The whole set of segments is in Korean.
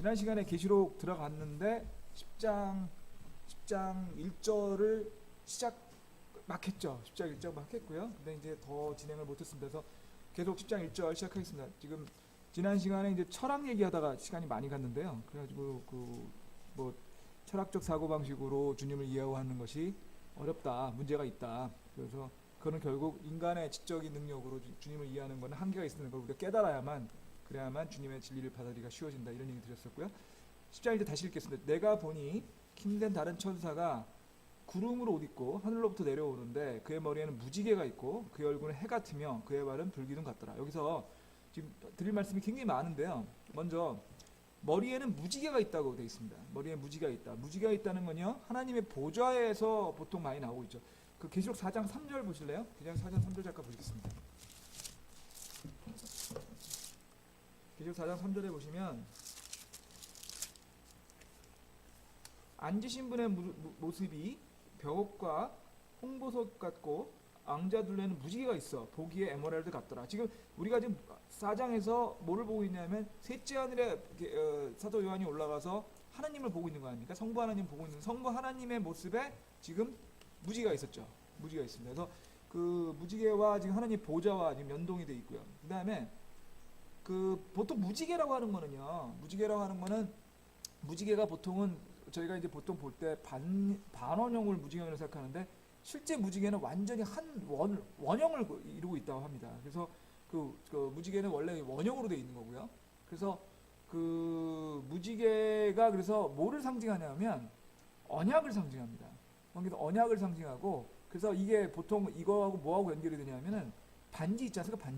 지난 시간에 계시록 들어갔는데 10장 1절을 시작 막 했죠. 10장 1절 막 했고요. 근데 이제 더 진행을 못했습니다. 그래서 계속 10장 1절 시작하겠습니다. 지금 지난 시간에 이제 철학 얘기하다가 시간이 많이 갔는데요. 그래가지고 뭐 철학적 사고 방식으로 주님을 이해하는 것이 어렵다, 문제가 있다. 그래서 그거는 결국 인간의 지적인 능력으로 주님을 이해하는 것은 한계가 있는 걸 우리가 깨달아야만, 그래야만 주님의 진리를 받아들이기가 쉬워진다, 이런 얘기 드렸었고요. 10장 이제 다시 읽겠습니다. 내가 보니 힘센 다른 천사가 구름으로 옷 입고 하늘로부터 내려오는데 그의 머리에는 무지개가 있고 그의 얼굴은 해 같으며 그의 발은 불기둥 같더라. 여기서 지금 드릴 말씀이 굉장히 많은데요. 먼저 머리에는 무지개가 있다고 되어 있습니다. 머리에 무지개가 있다. 무지개가 있다는 건요, 하나님의 보좌에서 보통 많이 나오고 있죠. 그 계시록 4장 3절 보실래요? 계시록 4장 3절 잠깐 보시겠습니다. 계시록 4장 3절에 보시면 앉으신 분의 모습이 벽옥과 홍보석 같고 앙자 둘레는 무지개가 있어 보기에 에메랄드 같더라. 지금 우리가 지금 4장에서 뭐를 보고 있냐면 셋째 하늘에 사도 요한이 올라가서 하나님을 보고 있는 거 아닙니까? 성부 하나님 보고 있는 성부 하나님의 모습에 지금 무지개가 있었죠. 무지개가 있습니다. 그래서 그 무지개와 지금 하나님 보좌와 지금 연동이 되어 있고요. 그 다음에 그 보통 무지개라고 하는 거는요, 무지개가 보통은 저희가 이제 보통 볼 때 반원형을 무지개로 생각하는데 실제 무지개는 완전히 한 원형을 이루고 있다고 합니다. 그래서 그 무지개는 원래 원형으로 되어 있는 거고요. 그래서 그 무지개가 그래서 뭐를 상징하냐면 언약을 상징합니다. 그래서 언약을 상징하고, 그래서 이게 보통 이거하고 뭐하고 연결이 되냐면은 반지 있지 않습니까?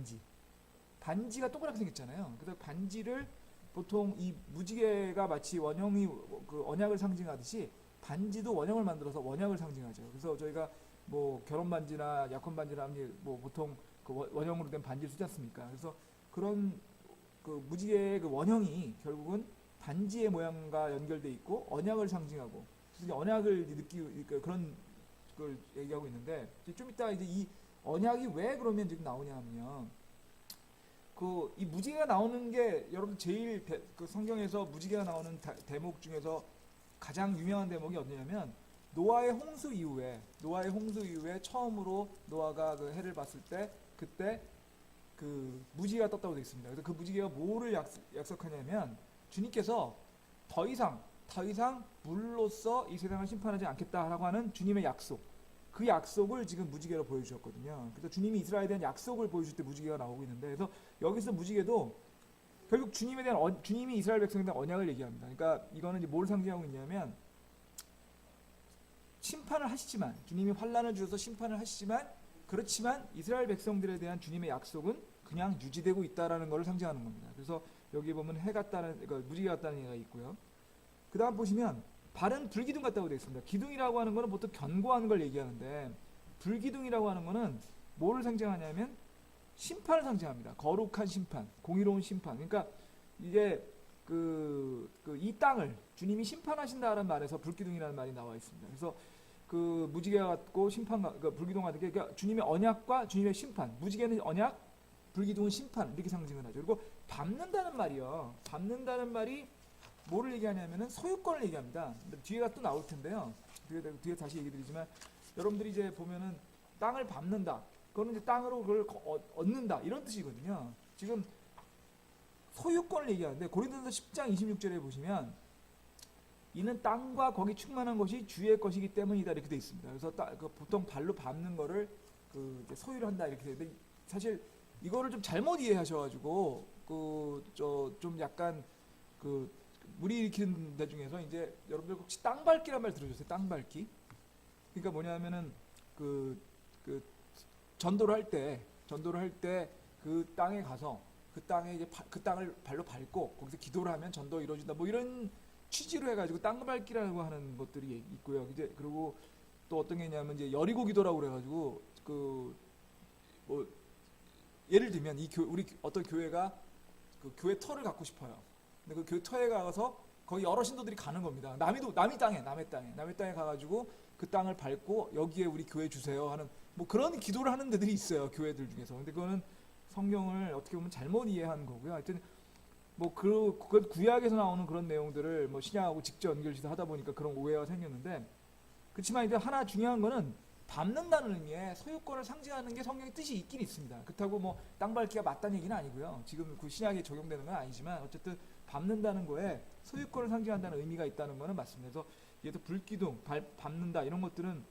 반지가 동그랗게 생겼잖아요. 그래서 반지를 보통 이 무지개가 마치 원형이 그 언약을 상징하듯이 반지도 원형을 만들어서 원약을 상징하죠. 그래서 저희가 뭐 결혼 반지나 약혼 반지나 하면 뭐 보통 그 원형으로 된 반지를 쓰지 않습니까? 그래서 그런 그 무지개의 그 원형이 결국은 반지의 모양과 연결돼 있고 언약을 상징하고, 그래서 언약을 느끼고 그런 걸 얘기하고 있는데, 좀 이따 이제 이 언약이 왜 그러면 지금 나오냐면요. 이 무지개가 나오는 게 여러분 제일 그 성경에서 무지개가 나오는 대목 중에서 가장 유명한 대목이 어디냐면 노아의 홍수 이후에 처음으로 노아가 그 해를 봤을 때 그때 그 무지개가 떴다고 되어 있습니다. 그래서 그 무지개가 뭐를 약속하냐면 주님께서 더 이상 물로써 이 세상을 심판하지 않겠다라고 하는 주님의 약속, 그 약속을 지금 무지개로 보여주셨거든요. 그래서 주님이 이스라엘에 대한 약속을 보여줄 때 무지개가 나오고 있는데, 그래서 여기서 무지개도 결국 주님이 이스라엘 백성에 대한 언약을 얘기합니다. 그러니까 이거는 이제 뭘 상징하고 있냐면 심판을 하시지만, 주님이 환란을 주셔서 심판을 하시지만, 그렇지만 이스라엘 백성들에 대한 주님의 약속은 그냥 유지되고 있다라는 것을 상징하는 겁니다. 그래서 여기 보면 해 같다는, 그러니까 무지개 같다는 얘기가 있고요. 그 다음 보시면 발은 불기둥 같다고 되어 있습니다. 기둥이라고 하는 것은 보통 견고한 걸 얘기하는데, 불기둥이라고 하는 것은 뭐를 상징하냐면 심판을 상징합니다. 거룩한 심판, 공의로운 심판. 그러니까 이제 이 땅을 주님이 심판하신다라는 말에서 불기둥이라는 말이 나와 있습니다. 그래서 그 무지개가 같고 불기둥 같은 게, 그러니까 주님의 언약과 주님의 심판. 무지개는 언약, 불기둥은 심판, 이렇게 상징을 하죠. 그리고 밟는다는 말이 뭐를 얘기하냐면은 소유권을 얘기합니다. 뒤에가 또 나올 텐데요. 뒤에 다시 얘기 드리지만, 여러분들이 이제 보면은 땅을 밟는다, 그거는 이제 땅으로 그걸 얻는다, 이런 뜻이거든요. 지금 소유권을 얘기하는데 고린도전서 10장 26절에 보시면 이는 땅과 거기 충만한 것이 주의 것이기 때문이다, 이렇게 되어 있습니다. 그래서 보통 발로 밟는 거를 소유를 한다, 이렇게 되는데, 사실 이거를 좀 잘못 이해하셔가지고 좀 약간 무리 일으키는 데 중에서 이제 여러분들 혹시 땅 밟기란 말 들으셨어요? 땅 밟기? 그러니까 뭐냐면은 전도를 할 때 그 땅에 가서 그 땅에 이제 그 땅을 발로 밟고 거기서 기도를 하면 전도 이루어진다, 뭐 이런 취지로 해가지고 땅 밟기라고 하는 것들이 있고요. 이제 그리고 또 어떤 게 있냐면 이제 여리고 기도라고 그래가지고 뭐 예를 들면 우리 어떤 교회가 그 교회 터를 갖고 싶어요. 근데 그 교회 터에 가서 거기 여러 신도들이 가는 겁니다. 남의 땅에 가가지고 그 땅을 밟고 여기에 우리 교회 주세요 하는 뭐 그런 기도를 하는 데들이 있어요, 교회들 중에서. 근데 그거는 성경을 어떻게 보면 잘못 이해한 거고요. 하여튼 뭐 그건 구약에서 나오는 그런 내용들을 뭐 신약하고 직접 연결해서 하다 보니까 그런 오해가 생겼는데, 그렇지만 이제 하나 중요한 거는 밟는다는 의미의 소유권을 상징하는 게 성경의 뜻이 있긴 있습니다. 그렇다고 뭐 땅 밟기가 맞다는 얘기는 아니고요. 지금 그 신약에 적용되는 건 아니지만 어쨌든 밟는다는 거에 소유권을 상징한다는 의미가 있다는 거는 맞습니다. 그래서 예를 들어 불기둥, 밟는다 이런 것들은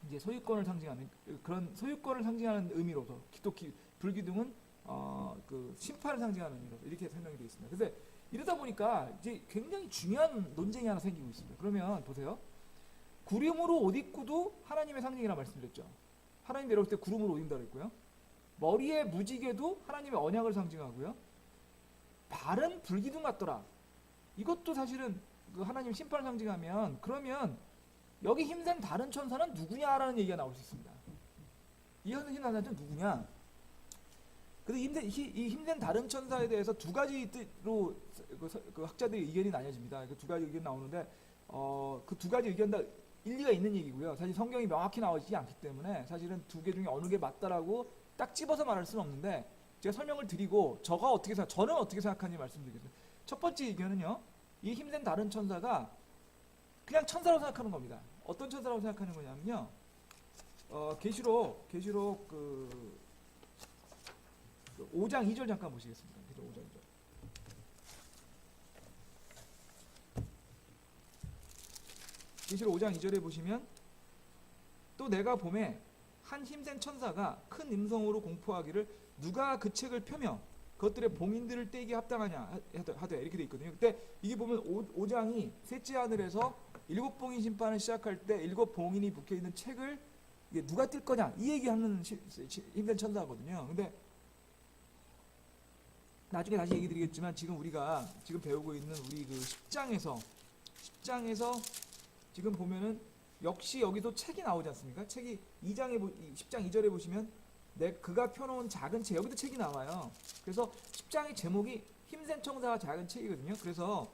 이제 소유권을 상징하는 그런 소유권을 상징하는 의미로서 불기둥은 그 심판을 상징하는 의미로 이렇게 설명이 되어 있습니다. 근데 이러다 보니까 이제 굉장히 중요한 논쟁이 하나 생기고 있습니다. 그러면 보세요. 구름으로 옷 입고도 하나님의 상징이라 말씀드렸죠. 하나님 내려올 때 구름으로 옷 입는다 그랬고요. 머리에 무지개도 하나님의 언약을 상징하고요. 발은 불기둥 같더라. 이것도 사실은 그 하나님 심판을 상징하면, 그러면 여기 힘센 다른 천사는 누구냐라는 얘기가 나올 수 있습니다. 이 힘센 다른 천사는 누구냐? 근데 이 힘센 다른 천사에 대해서 두 가지 뜻으로 그 학자들의 의견이 나뉘어집니다. 그 두 가지 의견이 나오는데 그 두 가지 의견 다 일리가 있는 얘기고요. 사실 성경이 명확히 나오지 않기 때문에 사실은 두 개 중에 어느 게 맞다라고 딱 집어서 말할 수는 없는데, 제가 설명을 드리고 저는 어떻게 생각하는지 말씀드리겠습니다. 첫 번째 의견은요, 이 힘센 다른 천사가 그냥 천사라고 생각하는 겁니다. 어떤 천사라고 생각하는 거냐면요, 계시록 그 5장 2절 잠깐 보시겠습니다. 계시록 5장 2절. 계시록 5장 2절에 보시면, 또 내가 봄에 한 힘센 천사가 큰 음성으로 공포하기를 누가 그 책을 펴며 그것들의 봉인들을 떼기 합당하냐 하되, 이렇게 돼 있거든요. 그때 이게 보면 5장이 셋째 하늘에서 7봉인 심판을 시작할 때 7봉인이 묶여 있는 책을 이게 누가 뜰 거냐 이 얘기하는 힘센 천사거든요. 근데 나중에 다시 얘기 드리겠지만, 우리가 배우고 있는 우리 그 10장에서 지금 보면은 역시 여기도 책이 나오지 않습니까? 책이 10장 2절에 보시면 그가 펴놓은 작은 책, 여기도 책이 나와요. 그래서 10장의 제목이 힘센 천사와 작은 책이거든요. 그래서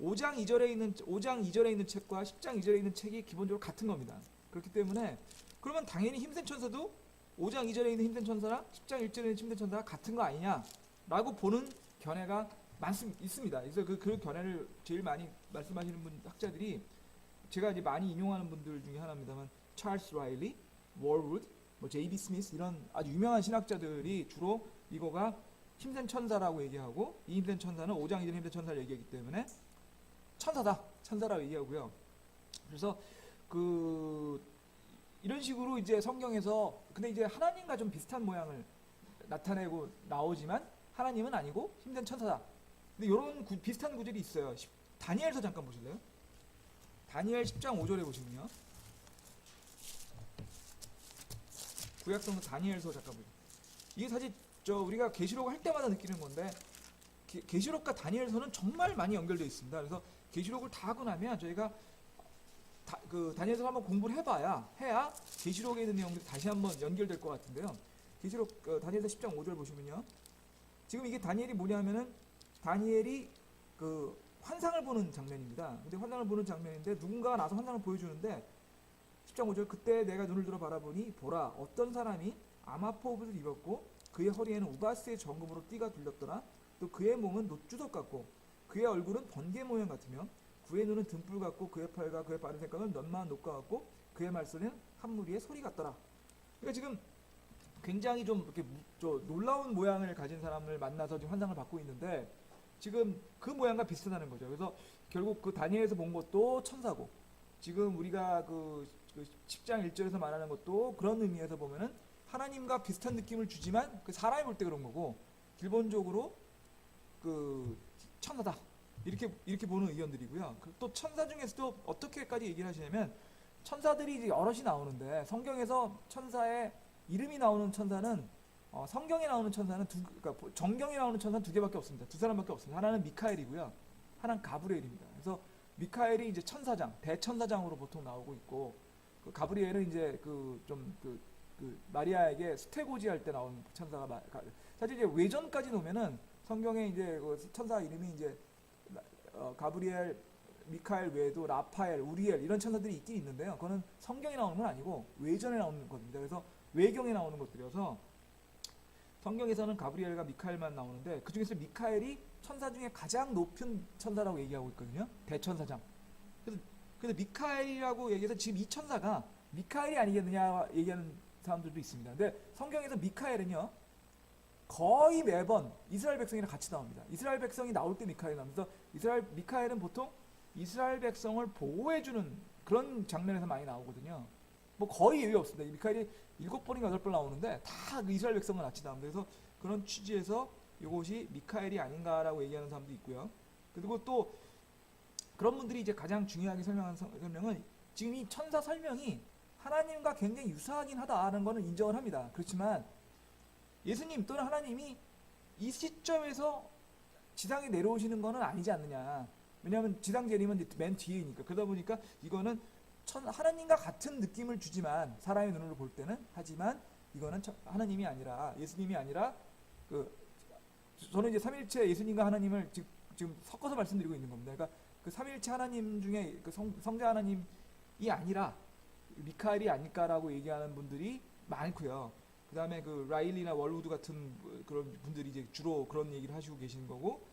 5장 2절에 있는 책과 10장 2절에 있는 책이 기본적으로 같은 겁니다. 그렇기 때문에 그러면 당연히 힘센 천사도 5장 2절에 있는 힘센 천사랑 10장 1절에 있는 힘센 천사가 같은 거 아니냐라고 보는 견해가 있습니다. 그래서 그 견해를 제일 많이 말씀하시는 학자들이, 제가 이제 많이 인용하는 분들 중에 하나입니다만, 찰스 라일리, 월우드, 뭐 J.B. 스미스 이런 아주 유명한 신학자들이 주로 이거가 힘센 천사라고 얘기하고, 이 힘센 천사는 5장 2절 힘센 천사를 얘기하기 때문에 천사라고 얘기하고요. 그래서 이런 식으로 이제 성경에서, 근데 이제 하나님과 좀 비슷한 모양을 나타내고 나오지만 하나님은 아니고 힘센 천사다. 근데 이런 비슷한 구절이 있어요. 다니엘서 잠깐 보실래요? 다니엘 10장 5절에 보시면요. 구약성서 다니엘서 잠깐 보세요. 이게 사실 우리가 계시록 할 때마다 느끼는 건데, 계시록과 다니엘서는 정말 많이 연결되어 있습니다. 그래서 계시록을 다 하고 나면 저희가 다니엘서 한번 공부를 해야 계시록에 있는 내용들이 다시 한번 연결될 것 같은데요. 계시록 다니엘서 10장 5절 보시면요. 지금 이게 다니엘이 뭐냐면은, 다니엘이 환상을 보는 장면입니다. 근데 환상을 보는 장면인데 누군가가 나서 환상을 보여주는데, 10장 5절, 그때 내가 눈을 들어 바라보니 보라, 어떤 사람이 아마포 옷을 입었고 그의 허리에는 우바스의 정금으로 띠가 둘렸더라. 또 그의 몸은 놋주석 같고 그의 얼굴은 번개 모양 같으며 그의 눈은 등불 같고 그의 팔과 그의 발의 색깔은 연마한 녹과 같고 그의 말소리는 한 무리의 소리 같더라. 그러니까 지금 굉장히 좀 이렇게 놀라운 모양을 가진 사람을 만나서 지금 환상을 받고 있는데, 지금 그 모양과 비슷하다는 거죠. 그래서 결국 그 다니엘에서 본 것도 천사고, 지금 우리가 그 10장 1절에서 말하는 것도 그런 의미에서 보면은 하나님과 비슷한 느낌을 주지만 그 사람이 볼 때 그런 거고, 기본적으로 그 천사다 이렇게 보는 의견들이고요. 또 천사 중에서도 어떻게까지 얘기를 하시냐면, 천사들이 이제 여럿이 나오는데 성경에서 천사의 이름이 나오는 천사는 성경에 나오는 천사는 그러니까 정경에 나오는 천사는 두 개밖에 없습니다. 두 사람밖에 없습니다. 하나는 미카엘이고요, 하나는 가브리엘입니다. 그래서 미카엘이 이제 천사장, 대천사장으로 보통 나오고 있고, 가브리엘은 이제 마리아에게 수태고지 할 때 나오는 천사가 사실 이제 외전까지 놓으면은 성경에 이제 천사 이름이 이제 가브리엘, 미카엘 외에도 라파엘, 우리엘 이런 천사들이 있긴 있는데요. 그거는 성경에 나오는 건 아니고 외전에 나오는 겁니다. 그래서 외경에 나오는 것들이어서 성경에서는 가브리엘과 미카엘만 나오는데 그 중에서 미카엘이 천사 중에 가장 높은 천사라고 얘기하고 있거든요. 대천사장. 그래서 미카엘이라고 얘기해서 지금 이 천사가 미카엘이 아니겠느냐 얘기하는 사람들도 있습니다. 근데 성경에서 미카엘은요 거의 매번 이스라엘 백성이랑 같이 나옵니다. 이스라엘 백성이 나올 때 미카엘이 나오면서 미카엘은 보통 이스라엘 백성을 보호해주는 그런 장면에서 많이 나오거든요. 뭐 거의 예외 없습니다. 미카엘이 7번인가 8번 나오는데 다 이스라엘 백성과 같이 나옵니다. 그래서 그런 취지에서 이것이 미카엘이 아닌가라고 얘기하는 사람도 있고요. 그리고 또 그런 분들이 이제 가장 중요하게 설명한 설명은 지금 이 천사 설명이 하나님과 굉장히 유사하긴 하다는 것은 인정을 합니다. 그렇지만 예수님 또는 하나님이 이 시점에서 지상에 내려오시는 것은 아니지 않느냐. 왜냐하면 지상 재림은 맨 뒤에니까. 그러다 보니까 이거는 하나님과 같은 느낌을 주지만 사람의 눈으로 볼 때는 하지만 이거는 하나님이 아니라 예수님이 아니라 저는 이제 삼일체 예수님과 하나님을 지금 섞어서 말씀드리고 있는 겁니다. 그러니까 그 삼일체 하나님 중에 그 성자 하나님이 아니라 미카엘이 아닐까라고 얘기하는 분들이 많고요. 그 다음에 그 라일리나 월우드 같은 그런 분들이 이제 주로 그런 얘기를 하시고 계시는 거고,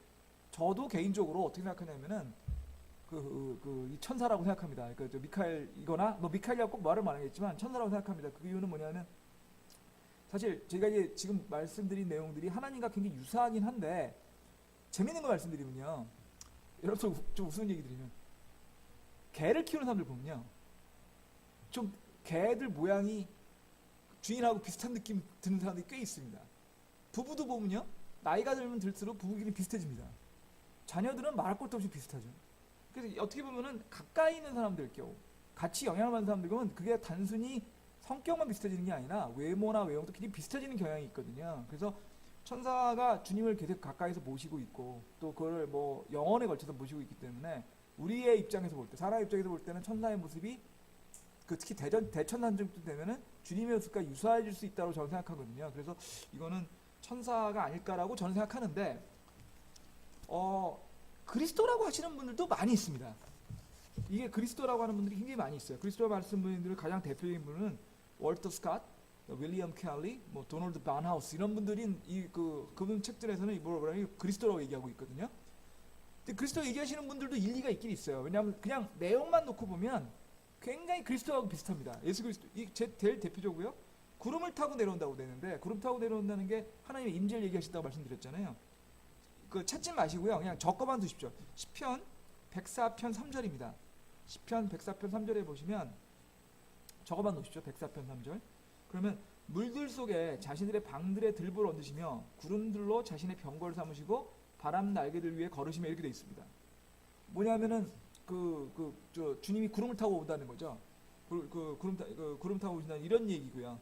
저도 개인적으로 어떻게 생각하냐면은 이 천사라고 생각합니다. 그러니까 미카엘이거나 뭐 미카엘이라고 꼭 말을 안 하겠지만 천사라고 생각합니다. 그 이유는 뭐냐면 사실 제가 이제 지금 말씀드린 내용들이 하나님과 굉장히 유사하긴 한데 재밌는 거 말씀드리면요. 여러분 좀 우스운 얘기 드리면 개를 키우는 사람들 보면요. 좀 개들 모양이 주인하고 비슷한 느낌 드는 사람들이 꽤 있습니다. 부부도 보면요. 나이가 들면 들수록 부부끼리 비슷해집니다. 자녀들은 말할 것도 없이 비슷하죠. 그래서 어떻게 보면은 가까이 있는 사람들 경우 같이 영향을 받는 사람들 보면 그게 단순히 성격만 비슷해지는 게 아니라 외모나 외형도 굉장히 비슷해지는 경향이 있거든요. 그래서 천사가 주님을 계속 가까이서 모시고 있고 또 그걸 뭐 영원에 걸쳐서 모시고 있기 때문에 우리의 입장에서 볼 때, 사람의 입장에서 볼 때는 천사의 모습이 특히 대천사 정도 되면은 주님의 모습과 유사해질 수 있다고 저는 생각하거든요. 그래서 이거는 천사가 아닐까라고 저는 생각하는데 그리스도라고 하시는 분들도 많이 있습니다. 이게 그리스도라고 하는 분들이 굉장히 많이 있어요. 그리스도라고 하시는 분들 가장 대표적인 분은 월터 스캇, 윌리엄 켈리, 뭐 도널드 반하우스 이런 분들이 그분 책들에서는 뭐라고 그리스도라고 얘기하고 있거든요. 근데 그리스도 얘기하시는 분들도 일리가 있긴 있어요. 왜냐하면 그냥 내용만 놓고 보면 굉장히 그리스도하고 비슷합니다. 예수 그리스도 제일 대표적이고요. 구름을 타고 내려온다고 되는데 구름 타고 내려온다는 게 하나님의 임재를 얘기하신다고 말씀드렸잖아요. 찾지 마시고요. 그냥 적어만 두십시오. 시편 104편 3절입니다. 시편 104편 3절에 보시면 적어만 놓으십시오. 104편 3절. 그러면 물들 속에 자신들의 방들에 들보를 얹으시며 구름들로 자신의 병거를 삼으시고 바람 날개들 위에 걸으시며 이렇게 되어 있습니다. 뭐냐면은 주님이 구름을 타고 온다는 거죠. 구름 타고 오신다는 이런 얘기고요.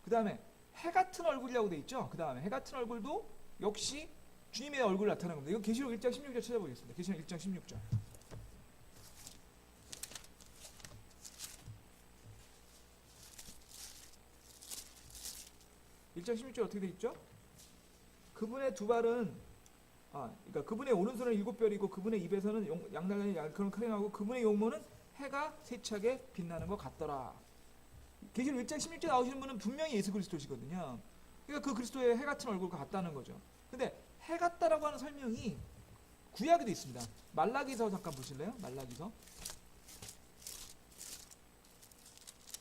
그 다음에 해 같은 얼굴이라고 되어 있죠. 그 다음에 해 같은 얼굴도 역시 주님의 얼굴을 나타내는 겁니다. 이건 계시록 1장 16절 찾아보겠습니다. 계시록 1장 16절. 1장 16절 어떻게 되어 있죠? 그분의 두 발은 그러니까 그분의 오른손은 7별이고 그분의 입에서는 양날간이 그런 크랭하고 그분의 용모는 해가 세차게 빛나는 것 같더라. 계시록 1장 16절 나오시는 분은 분명히 예수 그리스도시거든요. 그러니까 그 그리스도의 해 같은 얼굴과 같다는 거죠. 근데 해 같다라고 하는 설명이 구약에도 있습니다. 말라기서 잠깐 보실래요? 말라기서.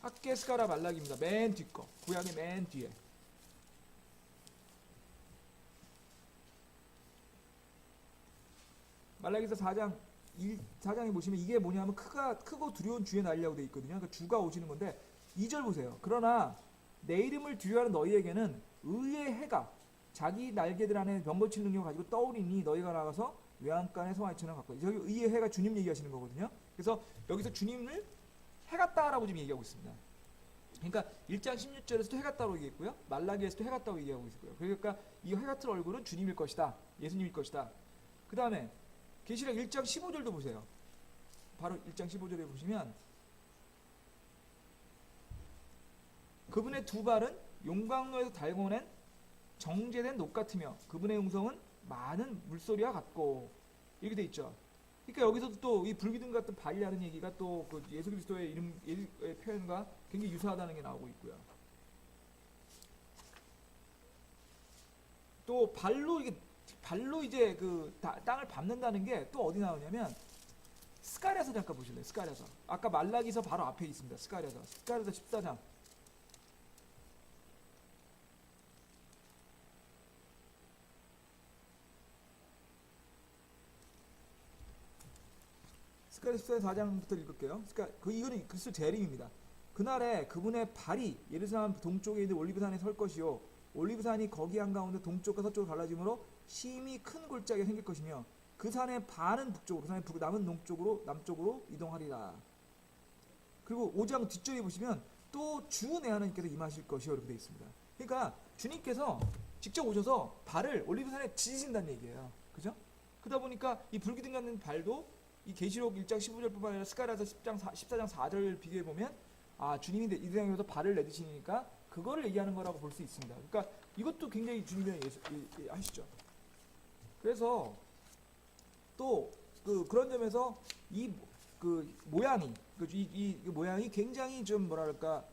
학개스가라 말라기입니다. 맨 뒷거. 구약의 맨 뒤에. 말라기서 4장에 보시면 이게 뭐냐면 크고 두려운 주의 날이라고 되어 있거든요. 그러니까 주가 오시는 건데 2절 보세요. 그러나 내 이름을 두려워하는 너희에게는 의의 해가 자기 날개들 안에 병거칠 능력을 가지고 떠오르니 너희가 나가서 외양간의 성화처럼 갖고 여기 의의 해가 주님 얘기하시는 거거든요. 그래서 여기서 주님을 해 같다라고 지금 얘기하고 있습니다. 그러니까 1장 16절에서도 해 같다고 얘기했고요. 말라기에서도 해 같다고 얘기하고 있고요. 그러니까 이 해 같은 얼굴은 주님일 것이다. 예수님일 것이다. 그 다음에 계시록 1장 15절도 보세요. 바로 1장 15절에 보시면 그분의 두 발은 용광로에서 달궈낸 정제된 녹 같으며 그분의 음성은 많은 물소리와 같고 이렇게 돼 있죠. 그러니까 여기서도 또 이 불기둥 같은 발이라는 얘기가 또 그 예수 그리스도의 이름의 표현과 굉장히 유사하다는 게 나오고 있고요. 또 발로 이제 그 땅을 밟는다는 게 또 어디 나오냐면 스가랴서 잠깐 보실래요? 스가랴서. 아까 말라기서 바로 앞에 있습니다. 스가랴서. 스가랴서 14장. 스가랴서 14장부터 읽을게요. 이거는 그리스도 재림입니다. 그날에 그분의 발이 예루살렘 동쪽에 있는 올리브산에 설 것이요 올리브산이 거기 한가운데 동쪽과 서쪽으로 갈라지므로 심히 큰 골짜기가 생길 것이며 그 산의 반은 북쪽으로 그 산의 남은 남쪽으로 이동하리라. 그리고 5장 뒤쪽에 보시면 또 주 내 하나님께서 임하실 것이요 이렇게 되어 있습니다. 그러니까 주님께서 직접 오셔서 발을 올리브산에 지지신다는 얘기예요. 그죠? 그러다 보니까 이 불기둥 같은 발도 이 계시록 1장 15절뿐만 아니라 스가랴서 14장 4절 비교해 보면 주님이 이 세상에 오셔서 발을 내디시니까 그거를 얘기하는 거라고 볼 수 있습니다. 그러니까 이것도 굉장히 주님이 하시죠. 그래서 또 그런 점에서 이 모양이 굉장히 좀 뭐랄까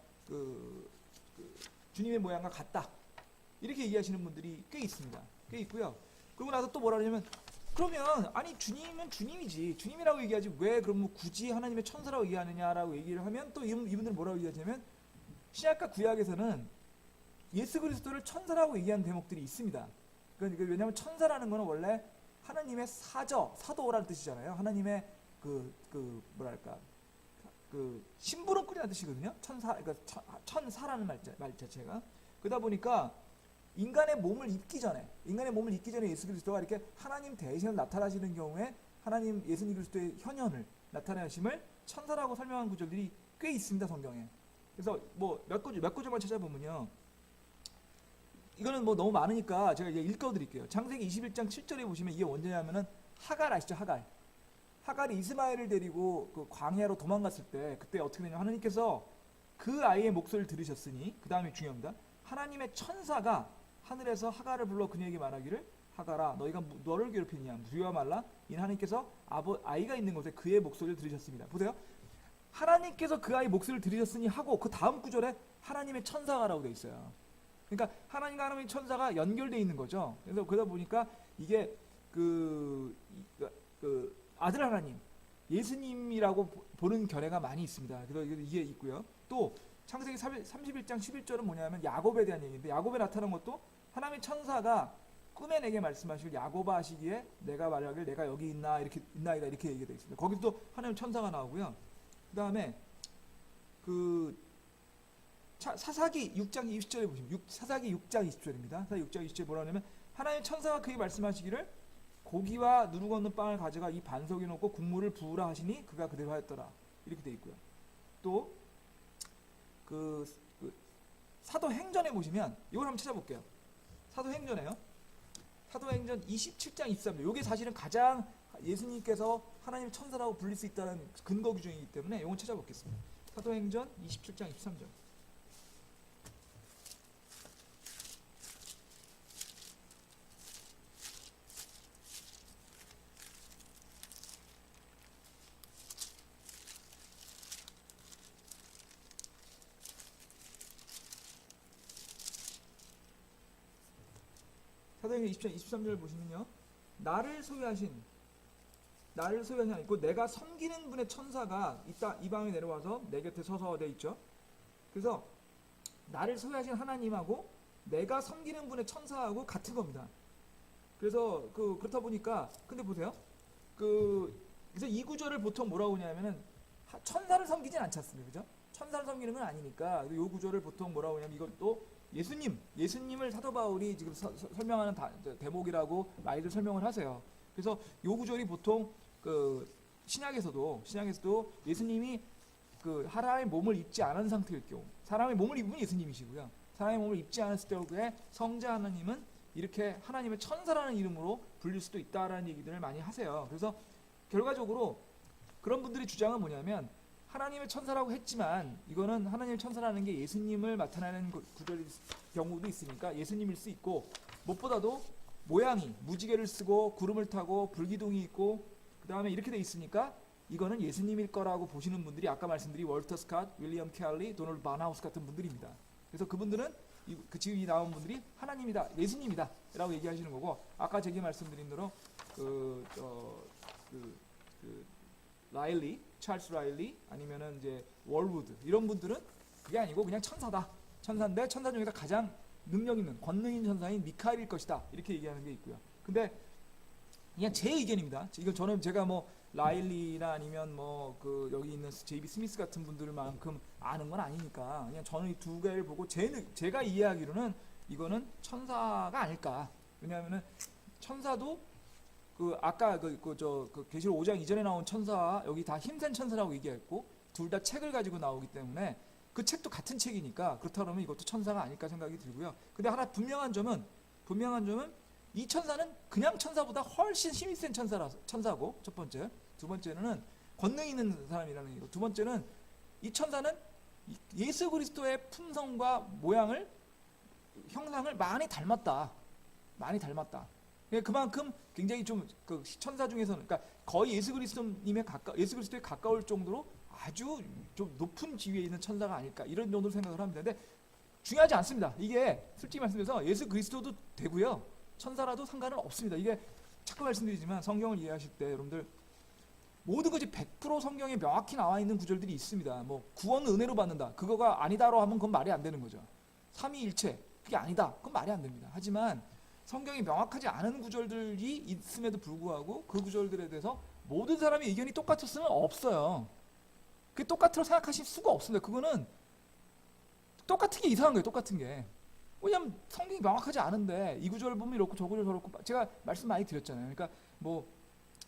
주님의 모양과 같다 이렇게 얘기하시는 분들이 꽤 있습니다. 꽤 있고요. 그러고 나서 또 뭐라 그러냐면 그러면 아니 주님은 주님이지 주님이라고 얘기하지 왜 그럼 굳이 하나님의 천사라고 얘기하느냐라고 얘기를 하면 또 이분들은 뭐라고 얘기하냐면 신약과 구약에서는 예수 그리스도를 천사라고 얘기하는 대목들이 있습니다. 그러니까 왜냐하면 천사라는 것은 원래 하나님의 사도라는 뜻이잖아요. 하나님의 뭐랄까 심부름꾼이라는 뜻이거든요. 천사라는 말 자체가. 그러다 보니까 인간의 몸을 입기 전에 예수 그리스도가 이렇게 하나님 대신에 나타나시는 경우에 하나님 예수님 그리스도의 현현을 나타나심을 천사라고 설명한 구절들이 꽤 있습니다, 성경에. 그래서 뭐 몇 구절만 찾아보면요. 이거는 뭐 너무 많으니까 제가 이제 읽어드릴게요. 창세기 21장 7절에 보시면 이게 언제냐면은 하갈 아시죠? 하갈이 이스마엘을 데리고 그 광야로 도망갔을 때 그때 어떻게 되냐면 하나님께서 그 아이의 목소리를 들으셨으니 그 다음에 중요합니다. 하나님의 천사가 하늘에서 하갈을 불러 그녀에게 말하기를 하갈아 너희가 너를 괴롭히느냐 두려워 말라 이는 하나님께서 아이가 있는 곳에 그의 목소리를 들으셨습니다. 보세요. 하나님께서 그 아이 목소리를 들으셨으니 하고 그 다음 구절에 하나님의 천사가라고 되어 있어요. 그러니까 하나님과 하나님의 천사가 연결되어 있는 거죠. 그래서 그러다 보니까 이게 아들 하나님 예수님이라고 보는 견해가 많이 있습니다. 그래서 이게 있고요. 또 창세기 31장 11절은 뭐냐면 야곱에 대한 얘기인데 야곱에 나타난 것도 하나님의 천사가 꿈에 내게 말씀하시길 야곱아 하시기에 내가 말하길 내가 여기 있나이다 이렇게 얘기되어 있습니다. 거기서도 하나님의 천사가 나오고요. 그 다음에 사사기 6장 20절에 보시면 사사기 6장 20절입니다. 사사기 6장 20절에 뭐라 하냐면 하나님의 천사가 그에게 말씀하시기를 고기와 누룩 없는 빵을 가져가 이 반석에 넣고 국물을 부으라 하시니 그가 그대로 하였더라. 이렇게 되어 있고요. 또 사도행전에 보시면 이걸 한번 찾아볼게요. 사도행전 27장 23절. 이게 사실은 가장 예수님께서 하나님 천사라고 불릴 수 있다는 근거 규정이기 때문에 이건 찾아보겠습니다. 사도행전 27장 23절. 사도행전 20장 23절을 보시면요. 나를 소유하신 아니고 내가 섬기는 분의 천사가 이 방에 내려와서 내 곁에 서서 돼 있죠. 그래서 나를 소유하신 하나님하고 내가 섬기는 분의 천사하고 같은 겁니다. 그래서 그렇다 보니까 근데 보세요. 그래서 이 구절을 보통 뭐라고 하냐면은 천사를 섬기진 않지 않습니까? 그죠? 천사를 섬기는 건 아니니까 이 구절을 보통 뭐라고 하냐면 이것도 예수님을 사도 바울이 지금 설명하는 대목이라고 많이들 설명을 하세요. 그래서 이 구절이 보통 신약에서도 예수님이 하나님의 몸을 입지 않은 상태일 경우, 사람의 몸을 입으면 예수님이시고요. 사람의 몸을 입지 않았을 때에 성자 하나님은 이렇게 하나님의 천사라는 이름으로 불릴 수도 있다라는 얘기들을 많이 하세요. 그래서 결과적으로 그런 분들의 주장은 뭐냐면 하나님의 천사라고 했지만 이거는 하나님의 천사라는 게 예수님을 나타내는 구절일 경우도 있으니까 예수님일 수 있고 무엇보다도 모양이 무지개를 쓰고 구름을 타고 불기둥이 있고 그 다음에 이렇게 돼 있으니까 이거는 예수님일 거라고 보시는 분들이 아까 말씀드린 월터 스캇, 윌리엄 켈리, 도널드 바나우스 같은 분들입니다. 그래서 그분들은 지금 이 나온 분들이 하나님이다, 예수님이다라고 얘기하시는 거고, 아까 제가 말씀드린 대로 라일리, 찰스 라일리 아니면은 이제 월우드 이런 분들은 그게 아니고 그냥 천사다. 천사인데 천사 중에서 가장 능력 있는 권능 있는 천사인 미카엘일 것이다. 이렇게 얘기하는 게 있고요. 근데 그냥 제 의견입니다. 이건 저는 제가 뭐 라일리나 아니면 뭐 그 여기 있는 제이비 스미스 같은 분들만큼 아는 건 아니니까 그냥 저는 이 두 개를 보고 제가 이해하기로는 이거는 천사가 아닐까. 왜냐하면은 천사도 그 아까 그 계시록 5장 이전에 나온 천사와 여기 다 힘센 천사라고 얘기했고 둘 다 책을 가지고 나오기 때문에 그 책도 같은 책이니까 그렇다 그러면 이것도 천사가 아닐까 생각이 들고요. 근데 하나 분명한 점은 이 천사는 그냥 천사보다 훨씬 힘이 센 천사고 첫 번째. 두 번째는 권능 있는 사람이라는 얘기고, 두 번째는 이 천사는 예수 그리스도의 품성과 모양을 형상을 많이 닮았다. 그만큼 굉장히 좀 그 천사 중에서는 그러니까 거의 예수 그리스도에 가까울 정도로 아주 좀 높은 지위에 있는 천사가 아닐까 이런 정도로 생각을 합니다. 근데 중요하지 않습니다. 이게 솔직히 말씀드려서 예수 그리스도도 되고요. 천사라도 상관은 없습니다. 이게 자꾸 말씀드리지만 성경을 이해하실 때 여러분들 모든 것이 100% 성경에 명확히 나와 있는 구절들이 있습니다. 뭐 구원은 은혜로 받는다. 그거가 아니다로 하면 그건 말이 안 되는 거죠. 삼위일체 그게 아니다. 그건 말이 안 됩니다. 하지만 성경이 명확하지 않은 구절들이 있음에도 불구하고 그 구절들에 대해서 모든 사람의 의견이 똑같았으면 없어요. 그게 똑같다고 생각하실 수가 없습니다. 그거는 똑같은 게 이상한 거예요. 똑같은 게. 왜냐면 성경이 명확하지 않은데 이 구절을 보면 이렇고 저 구절 저렇고 제가 말씀 많이 드렸잖아요. 그러니까 뭐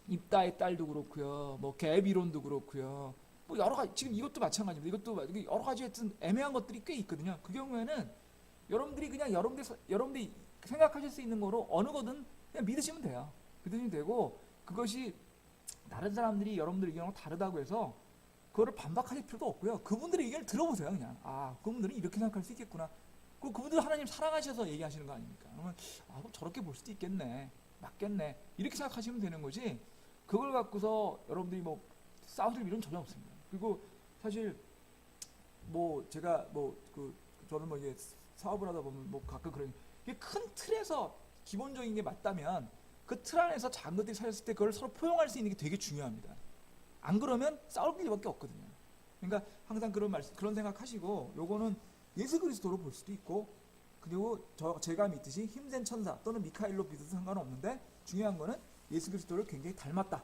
입다의 딸도 그렇고요. 뭐 갭 이론도 그렇고요. 뭐 여러 가지 지금 이것도 마찬가지입니다. 이것도 여러 가지 하여튼 애매한 것들이 꽤 있거든요. 그 경우에는 여러분들이 그냥 여러분들이 생각하실 수 있는 거로 어느 거든 그냥 믿으시면 돼요. 믿으시면 되고 그것이 다른 사람들이 여러분들 의견하고 다르다고 해서 그거를 반박하실 필요도 없고요. 그분들의 의견을 들어보세요. 그냥 그분들은 이렇게 생각할 수 있겠구나. 그분들 하나님 사랑하셔서 얘기하시는 거 아닙니까? 그러면 그럼 저렇게 볼 수도 있겠네. 맞겠네. 이렇게 생각하시면 되는 거지. 그걸 갖고서 여러분들이 뭐 싸우실 일은 전혀 없습니다. 그리고 사실 뭐 제가 저는 뭐 이게 사업을 하다 보면 뭐 가끔 그런 이게 큰 틀에서 기본적인 게 맞다면 그 틀 안에서 작은 것들이 살았을 때 그걸 서로 포용할 수 있는 게 되게 중요합니다. 안 그러면 싸울 일밖에 없거든요. 그러니까 항상 그런 생각하시고 요거는 예수 그리스도로 볼 수도 있고 그리고 제가 믿듯이 힘센 천사 또는 미카엘로 믿어도 상관없는데 중요한 거는 예수 그리스도를 굉장히 닮았다.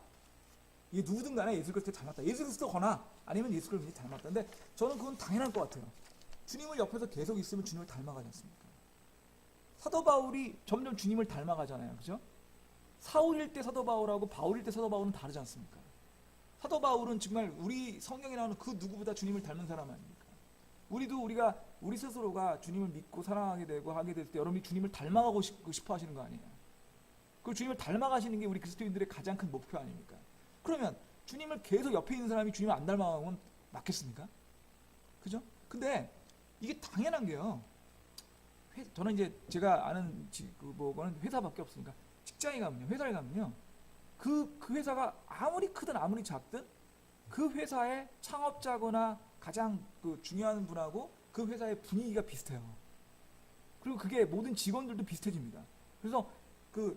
이게 누구든 간에 예수 그리스도를 닮았다. 예수 그리스도거나 아니면 예수 그리스도를 굉장히 닮았다. 근데 저는 그건 당연할 것 같아요. 주님을 옆에서 계속 있으면 주님을 닮아가지 않습니까? 사도 바울이 점점 주님을 닮아가잖아요. 그죠? 사울일 때 사도 바울하고 바울일 때 사도 바울은 다르지 않습니까? 사도 바울은 정말 우리 성경에 나오는 그 누구보다 주님을 닮은 사람 아닙니까? 우리 스스로가 주님을 믿고 사랑하게 되고 하게 될 때 여러분이 주님을 닮아가고 싶어 하시는 거 아니에요? 그 주님을 닮아가시는 게 우리 그리스도인들의 가장 큰 목표 아닙니까? 그러면 주님을 계속 옆에 있는 사람이 주님을 안 닮아가면 맞겠습니까? 그죠? 근데 이게 당연한 게요. 저는 이제 제가 아는 그거는 회사밖에 없으니까 직장에 가면요, 회사에 가면요, 그 회사가 아무리 크든 아무리 작든 그 회사의 창업자거나 가장 그 중요한 분하고 그 회사의 분위기가 비슷해요. 그리고 그게 모든 직원들도 비슷해집니다. 그래서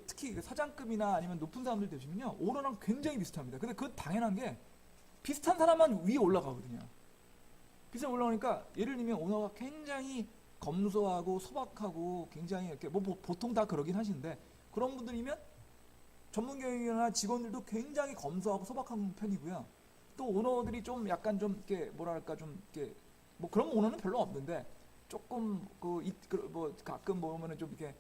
특히 사장급이나 아니면 높은 사람들 되시면요, 오너랑 굉장히 비슷합니다. 근데 그건 당연한 게 비슷한 사람만 위에 올라가거든요. 비슷하게 올라오니까 예를 들면 오너가 굉장히 검소하고 소박하고 굉장히 이렇게 뭐 보통 다 그러긴 하시는데 그런 분들이면 전문 경영이나 직원들도 굉장히 검소하고 소박한 편이고요. 또 오너들이 좀 약간 좀 이렇게 뭐랄까 좀 이렇게 뭐 그런 오너는 별로 없는데 조금 뭐 가끔 보면은 좀 이렇게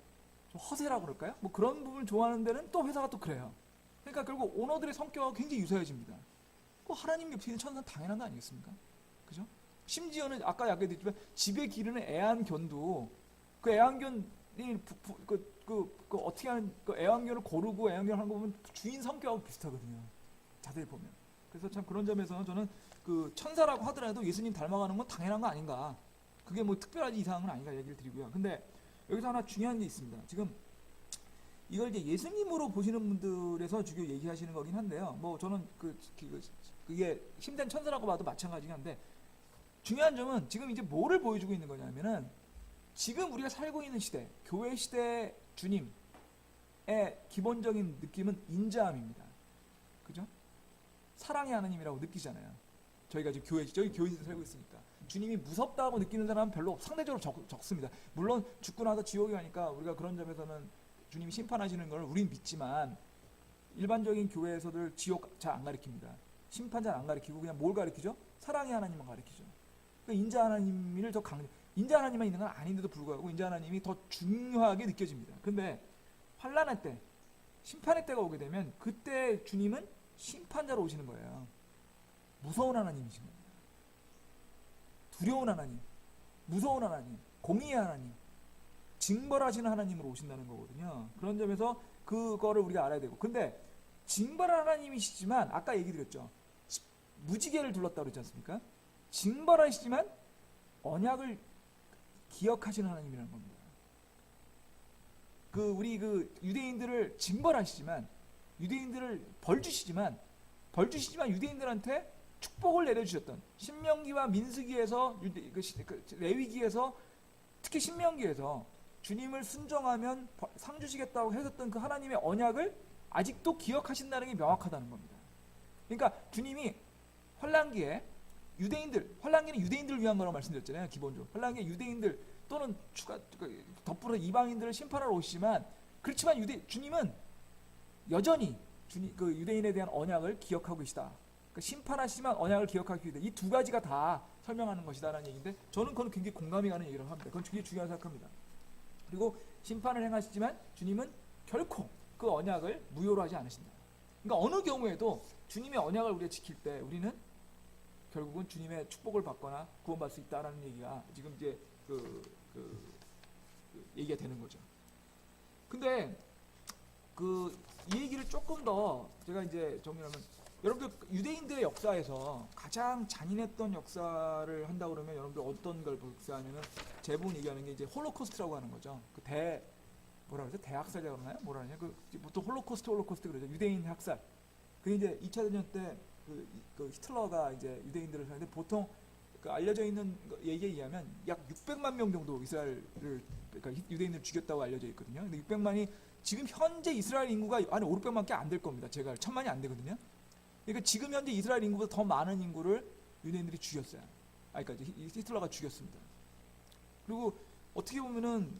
좀 허세라고 그럴까요? 뭐 그런 부분을 좋아하는 데는 또 회사가 또 그래요. 그러니까 결국 오너들의 성격하고 굉장히 유사해집니다. 하나님 옆에 있는 천사는 당연한 거 아니겠습니까? 그죠? 심지어는 아까 얘기했지만 집에 기르는 애완견도 그 애완견이 어떻게 하는 그 애완견을 고르고 애완견을 하는 거 보면 주인 성격하고 비슷하거든요. 자세히 보면. 그래서 참 그런 점에서는 저는 그 천사라고 하더라도 예수님 닮아가는 건 당연한 거 아닌가. 그게 뭐 특별하지 이상한 건 아닌가 얘기를 드리고요. 근데 여기서 하나 중요한 게 있습니다. 지금 이걸 이제 예수님으로 보시는 분들에서 주로 얘기하시는 거긴 한데요. 뭐 저는 그게 힘든 천사라고 봐도 마찬가지긴 한데 중요한 점은 지금 이제 뭐를 보여주고 있는 거냐면은 지금 우리가 살고 있는 시대, 교회 시대 주님의 기본적인 느낌은 인자함입니다. 그죠? 사랑의 하나님이라고 느끼잖아요. 저희가 지금 저희 교회에서 살고 있으니까. 주님이 무섭다고 느끼는 사람은 별로 상대적으로 적습니다. 물론 죽고 나서 지옥에 가니까 우리가 그런 점에서는 주님이 심판하시는 걸 우린 믿지만, 일반적인 교회에서들 지옥 잘 안 가르칩니다. 심판 잘 안 가르치고 그냥 뭘 가르치죠? 사랑의 하나님만 가르치죠. 그러니까 인자 하나님을 더 인자 하나님만 있는 건 아닌데도 불구하고 인자 하나님이 더 중요하게 느껴집니다. 근데 환난의 때, 심판의 때가 오게 되면 그때 주님은 심판자로 오시는 거예요. 무서운 하나님이신 겁니다. 두려운 하나님, 무서운 하나님, 공의의 하나님, 징벌하시는 하나님으로 오신다는 거거든요. 그런 점에서 그거를 우리가 알아야 되고, 근데 징벌하는 하나님이시지만 아까 얘기 드렸죠. 무지개를 둘렀다고 그랬지 않습니까? 징벌하시지만 언약을 기억하시는 하나님이라는 겁니다. 우리 유대인들을 징벌하시지만, 유대인들을 벌 주시지만 유대인들한테 축복을 내려주셨던, 신명기와 민수기에서 레위기에서, 특히 신명기에서 주님을 순종하면 상 주시겠다고 하셨던 그 하나님의 언약을 아직도 기억하신다는 게 명확하다는 겁니다. 그러니까 주님이 환난기에 환난기는 유대인들을 위한 거라고 말씀드렸잖아요. 기본적으로 환난기에 유대인들 또는 덧불어 이방인들을 심판하러 오시지만, 그렇지만 주님은 여전히 유대인에 대한 언약을 기억하고 계시다. 그러니까 심판하시지만 언약을 기억하기 위해 이 두 가지가 다 설명하는 것이다라는 얘기인데, 저는 그건 굉장히 공감이 가는 얘기라고 합니다. 그건 굉장히 중요하다고 생각합니다. 그리고 심판을 행하시지만 주님은 결코 그 언약을 무효로 하지 않으신다. 그러니까 어느 경우에도 주님의 언약을 우리가 지킬 때 우리는 결국은 주님의 축복을 받거나 구원받을 수 있다라는 얘기가 지금 이제 얘기가 되는 거죠. 근데 이 얘기를 조금 더 제가 이제 정리하면, 여러분들 유대인들의 역사에서 가장 잔인했던 역사를 한다고 그러면 여러분들 어떤 걸 복사하면은 대부분 얘기하는 게 이제 홀로코스트라고 하는 거죠. 뭐라 그러죠? 대학살이라고 그러나요? 뭐라 그러냐? 보통 홀로코스트 그러죠. 유대인 학살. 이제 2차 대전 때 히틀러가 이제 유대인들을 하는데, 보통 알려져 있는 얘기에 의하면 약 600만 명 정도 그러니까 유대인을 죽였다고 알려져 있거든요. 근데 600만이 지금 현재 이스라엘 인구가 한 500만밖에 안 될 겁니다. 제가 1000만이 안 되거든요. 그러니까 지금 현재 이스라엘 인구보다 더 많은 인구를 유대인들이 죽였어요. 그러니까 히틀러가 죽였습니다. 그리고 어떻게 보면은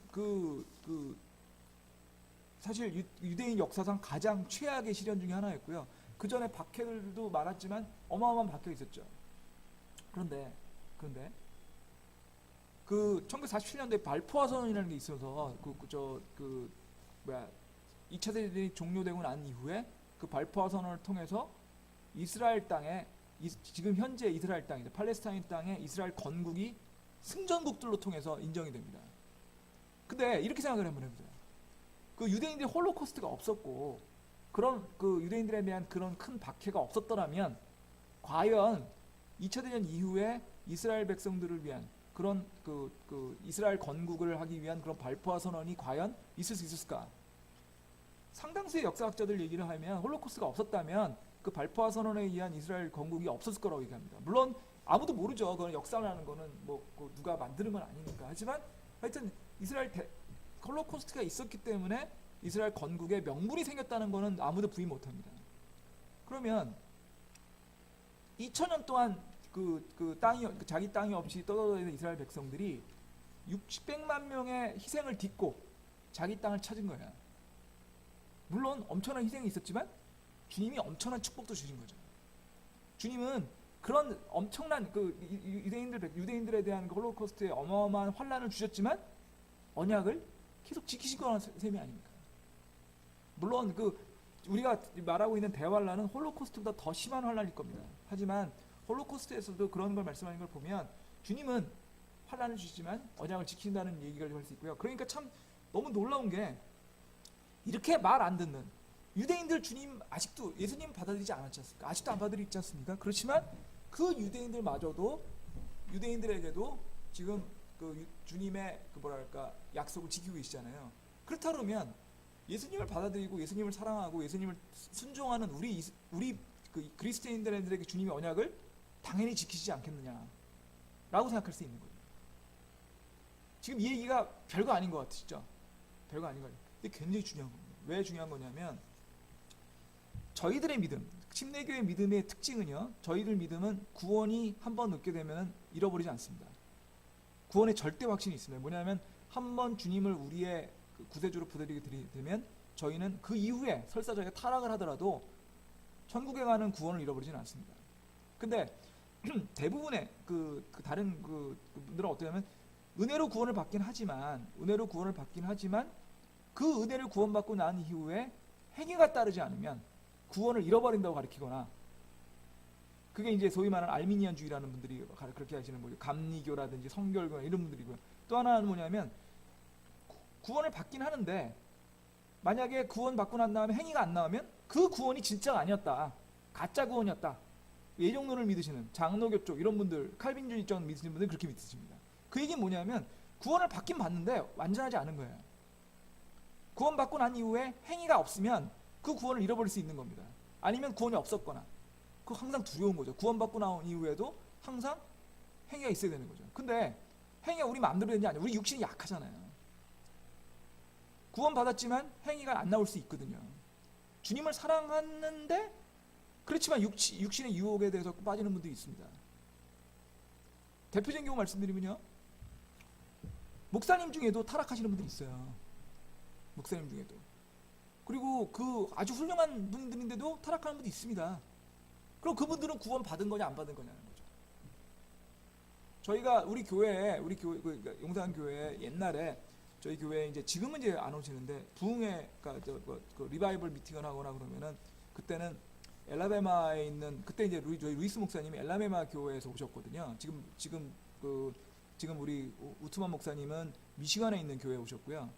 사실 유대인 역사상 가장 최악의 시련 중에 하나였고요. 그 전에 박해들도 많았지만 어마어마한 박해가 있었죠. 그런데 1947년도에 발포화 선언이라는 게 있어서 2차 대전이 종료되고 난 이후에 그 발포화 선언을 통해서 이스라엘 땅에, 지금 현재 이스라엘 땅인데 팔레스타인 땅에 이스라엘 건국이 승전국들로 통해서 인정이 됩니다. 근데 이렇게 생각을 한번 해보세요. 유대인들이 홀로코스트가 없었고 그런 유대인들에 대한 그런 큰 박해가 없었더라면, 과연 2차 대전 이후에 이스라엘 백성들을 위한 그런 이스라엘 건국을 하기 위한 그런 발포화 선언이 과연 있을 수 있었을까? 상당수의 역사학자들 얘기를 하면 홀로코스트가 없었다면 그 발포화 선언에 의한 이스라엘 건국이 없었을 거라고 얘기합니다. 물론 아무도 모르죠. 그건 역사라는 거는 누가 만드는 건 아니니까. 하지만 하여튼 홀로코스트가 있었기 때문에 이스라엘 건국에 명분이 생겼다는 거는 아무도 부인 못합니다. 그러면 2000년 동안 자기 땅이 없이 떠돌아다니는 이스라엘 백성들이 600만 명의 희생을 딛고 자기 땅을 찾은 거야. 물론 엄청난 희생이 있었지만 주님이 엄청난 축복도 주신 거죠. 주님은 그런 엄청난 유대인들에 대한 홀로코스트의 어마어마한 환난을 주셨지만 언약을 계속 지키시거나 셈이 아닙니까? 물론 우리가 말하고 있는 대환란은 홀로코스트보다 더 심한 환란일 겁니다. 하지만 홀로코스트에서도 그런 걸 말씀하는 걸 보면 주님은 환란을 주시지만 언약을 지킨다는 얘기를 할 수 있고요. 그러니까 참 너무 놀라운 게, 이렇게 말 안 듣는 유대인들 주님 아직도 예수님 받아들이지 않았지 않습니까? 아직도 안 받아들이지 않습니까? 그렇지만 그 유대인들에게도 지금 주님의 약속을 지키고 계시잖아요. 그렇다 그러면 예수님을 받아들이고 예수님을 사랑하고 예수님을 순종하는 우리 그리스도인들에게 주님의 언약을 당연히 지키시지 않겠느냐라고 생각할 수 있는 거예요. 지금 이 얘기가 별거 아닌 것 같으시죠? 별거 아닌 거 같아요. 근데 굉장히 중요한 겁니다. 왜 중요한 거냐면 저희들의 믿음, 침례교의 믿음의 특징은요. 저희들 믿음은 구원이 한번 얻게 되면 잃어버리지 않습니다. 구원의 절대 확신이 있습니다. 뭐냐면 한번 주님을 우리의 구세주로 부르게 되면 저희는 그 이후에 설사 저희가 타락을 하더라도 천국에 가는 구원을 잃어버리지는 않습니다. 근데 대부분의 다른 분들은 어떻게 하면 은혜로 구원을 받긴 하지만 그 은혜를 구원받고 난 이후에 행위가 따르지 않으면 구원을 잃어버린다고 가르치거나, 그게 이제 소위 말하는 알미니안주의라는 분들이 그렇게 하시는 거죠. 감리교라든지 성결교 이런 분들이고요. 또 하나는 뭐냐면 구원을 받긴 하는데 만약에 구원 받고 난 다음에 행위가 안 나오면 그 구원이 진짜가 아니었다, 가짜 구원이었다, 예정론을 믿으시는 장로교 쪽 이런 분들, 칼빈주의적 믿으시는 분들 그렇게 믿으십니다. 그 얘기는 뭐냐면 구원을 받긴 받는데 완전하지 않은 거예요. 구원 받고 난 이후에 행위가 없으면 그 구원을 잃어버릴 수 있는 겁니다. 아니면 구원이 없었거나, 그거 항상 두려운 거죠. 구원 받고 나온 이후에도 항상 행위가 있어야 되는 거죠. 근데 행위가 우리 마음대로 되는 게 아니에요. 우리 육신이 약하잖아요. 구원 받았지만 행위가 안 나올 수 있거든요. 주님을 사랑하는데 그렇지만 육신의 유혹에 대해서 빠지는 분들이 있습니다. 대표적인 경우 말씀드리면요, 목사님 중에도 타락하시는 분들이 있어요. 목사님 중에도. 그리고 그 아주 훌륭한 분들인데도 타락하는 분도 있습니다. 그럼 그분들은 구원 받은 거냐 안 받은 거냐는 거죠. 저희가 우리 교회 용산 교회 옛날에 저희 교회 이제 지금은 이제 안 오시는데 부흥회 리바이벌 미팅을 하거나 그러면은 그때는 엘라베마에 있는, 그때 이제 저희 루이스 목사님이 엘라베마 교회에서 오셨거든요. 지금 우리 우트만 목사님은 미시간에 있는 교회에 오셨고요.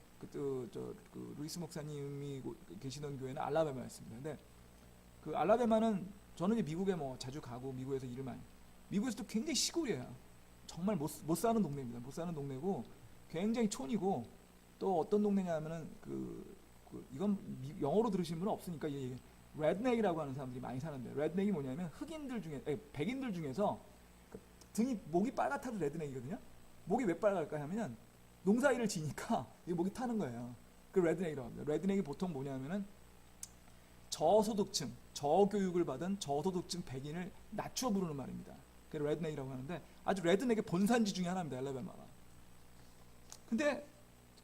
루이스 목사님이 계시던 교회는 알라베마였습니다. 근데 그 알라베마는 저는 이제 미국에 자주 가고 미국에서 일을 많이, 미국에서도 굉장히 시골이에요. 정말 못 사는 동네입니다. 못 사는 동네고 굉장히 촌이고, 또 어떤 동네냐면은 이건 영어로 들으시는 분은 없으니까 레드넥이라고 하는 사람들이 많이 사는데, 레드넥이 뭐냐면 백인들 중에서 목이 빨갛다도 레드넥이거든요. 목이 왜 빨갈까 하면 농사일을 지니까 목이 타는 거예요. 그 레드넥이라고 합니다. 레드넥이 보통 뭐냐면은 저소득층, 저교육을 받은 저소득층 백인을 낮추어 부르는 말입니다. 그게 레드넥이라고 하는데 아주 레드넥의 본산지 중에 하나입니다. 알라바마가. 근데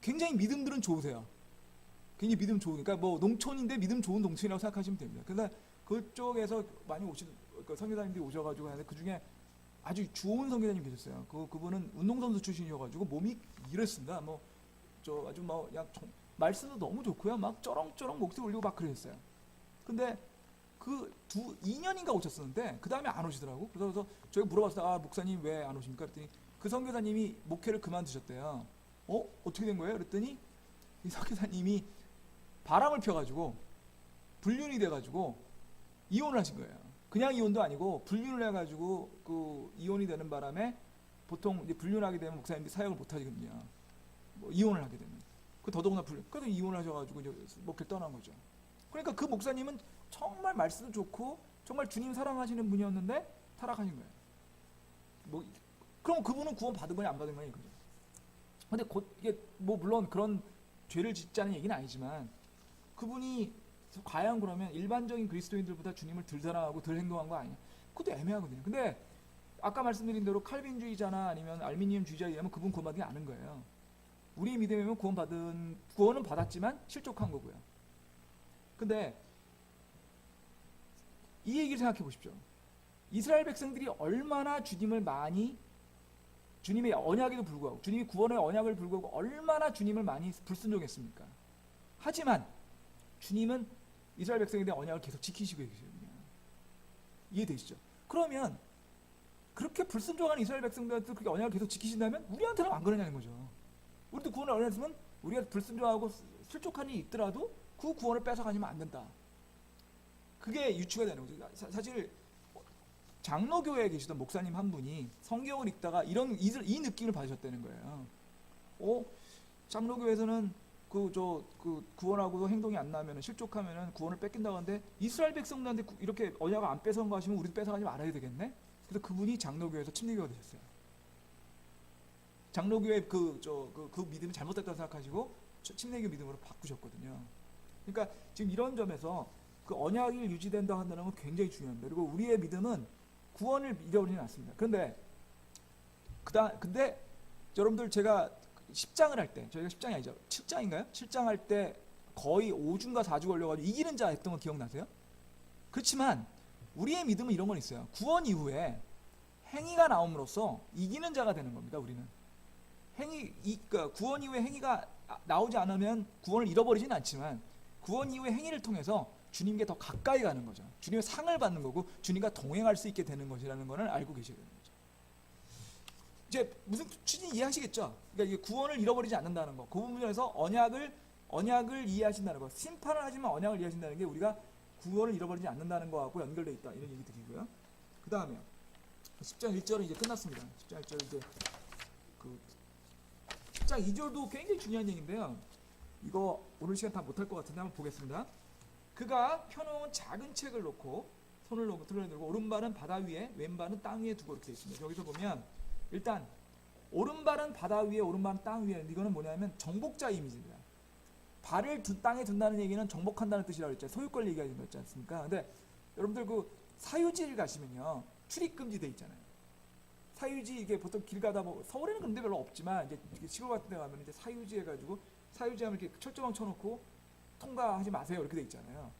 굉장히 믿음들은 좋으세요. 굉장히 믿음 좋으니까 농촌인데 믿음 좋은 농촌이라고 생각하시면 됩니다. 그래서 그쪽에서 많이 선교사님들이 오셔가지고 하는데 그 중에 아주 좋은 선교사님 계셨어요. 그분은 운동선수 출신이셔가지고 몸이 이랬습니다. 말씀도 너무 좋고요. 막 쩌렁쩌렁 목소리 올리고 막 그러셨어요. 근데 2년인가 오셨었는데 그 다음에 안 오시더라고. 그래서 저희가 물어봤어요. 목사님 왜 안 오십니까? 그랬더니 그 선교사님이 목회를 그만두셨대요. 어떻게 된 거예요? 그랬더니 이 선교사님이 바람을 펴가지고 불륜이 돼가지고 이혼을 하신 거예요. 그냥 이혼도 아니고 불륜을 해가지고 이혼이 되는 바람에 보통 이제 불륜하게 되면 목사님들이 사역을 못 하거든요. 이혼을 하게 되면. 더더구나 그래서 이혼을 하셔가지고 이제 목회를 떠난 거죠. 그러니까 그 목사님은 정말 말씀도 좋고 정말 주님 사랑하시는 분이었는데 타락하신 거예요. 그럼 그분은 구원 받은 거냐 안 받은 거냐 이거죠. 근데 이게 물론 그런 죄를 짓자는 얘기는 아니지만 그분이 과연 그러면 일반적인 그리스도인들보다 주님을 덜 사랑하고 덜 행동한 거 아니냐? 그것도 애매하거든요. 근데 아까 말씀드린 대로 칼빈주의자나 아니면 알미니움주의자이라면 그분 구원받지 않은 거예요. 우리 믿음이면 구원은 받았지만 실족한 거고요. 근데 이 얘기를 생각해 보십시오. 이스라엘 백성들이 얼마나 주님의 언약에도 불구하고, 주님이 구원의 언약을 불구하고 얼마나 주님을 많이 불순종했습니까? 하지만 주님은 이스라엘 백성에 대한 언약을 계속 지키시고 계시거든요. 이해되시죠? 그러면 그렇게 불순종하는 이스라엘 백성들한테 그렇게 언약을 계속 지키신다면 우리한테는 안 그러냐는 거죠. 우리도 구원을 얻었으면 우리가 불순종하고 실족한 일이 있더라도 그 구원을 뺏어가시면 안 된다. 그게 유추가 되는 거죠. 사실 장로교회에 계시던 목사님 한 분이 성경을 읽다가 이 느낌을 받으셨다는 거예요. 장로교회에서는 구원하고도 행동이 안 나면 실족하면 구원을 뺏긴다고 하는데 이스라엘 백성들한테 이렇게 언약을 안 뺏어간 거 하시면 우리도 뺏어가지 말아야 되겠네. 그래서 그분이 장로교회에서 침례교회가 되셨어요. 장로교의 그 믿음이 잘못됐다고 생각하시고 침례교 믿음으로 바꾸셨거든요. 그러니까 지금 이런 점에서 그 언약이 유지된다 한다는 건 굉장히 중요합니다. 그리고 우리의 믿음은 구원을 잃어버리진 않습니다. 근데 여러분들 제가 10장을 할 때, 저희가 10장이 아니죠, 7장인가요? 7장 할 때 거의 5주인가 4주 걸려가지고 이기는 자 했던 거 기억나세요? 그렇지만 우리의 믿음은 이런 건 있어요. 구원 이후에 행위가 나옴으로써 이기는 자가 되는 겁니다. 우리는 그러니까 구원 이후에 행위가 나오지 않으면 구원을 잃어버리진 않지만 구원 이후의 행위를 통해서 주님께 더 가까이 가는 거죠. 주님의 상을 받는 거고 주님과 동행할 수 있게 되는 것이라는 것을 알고 계셔야 되는 거죠. 이제 무슨 취지 이해하시겠죠? 그러니까 이게 구원을 잃어버리지 않는다는 거, 그 부분에서 언약을 이해하신다는 거, 심판을 하지만 언약을 이해하신다는 게 우리가 구원을 잃어버리지 않는다는 거하고 연결되어 있다, 이런 얘기 드리고요. 그 다음에 10장 1절은 이제 끝났습니다. 10장 1절 이제 그 10장 2절도 굉장히 중요한 얘기인데요. 이거 오늘 시간 다 못할 것 같은데 한번 보겠습니다. 그가 펴놓은 작은 책을 놓고 손을 들고 오른발은 바다 위에 왼발은 땅 위에 두고 이렇게 되어 있습니다. 여기서 보면 일단 오른발은 바다 위에 오른발은 땅 위에, 이거는 뭐냐면 정복자 이미지입니다. 발을 땅에 둔다는 얘기는 정복한다는 뜻이라고 했죠. 소유권 얘기하는 거 있지 않습니까? 근데 여러분들 그 사유지를 가시면요, 출입금지 돼 있잖아요. 사유지, 이게 보통 길 가다 서울에는 그런 데 별로 없지만 이제 시골 같은 데 가면 이제 사유지 해가지고 사유지하면 이렇게 철조망 쳐놓고 통과하지 마세요 이렇게 돼 있잖아요.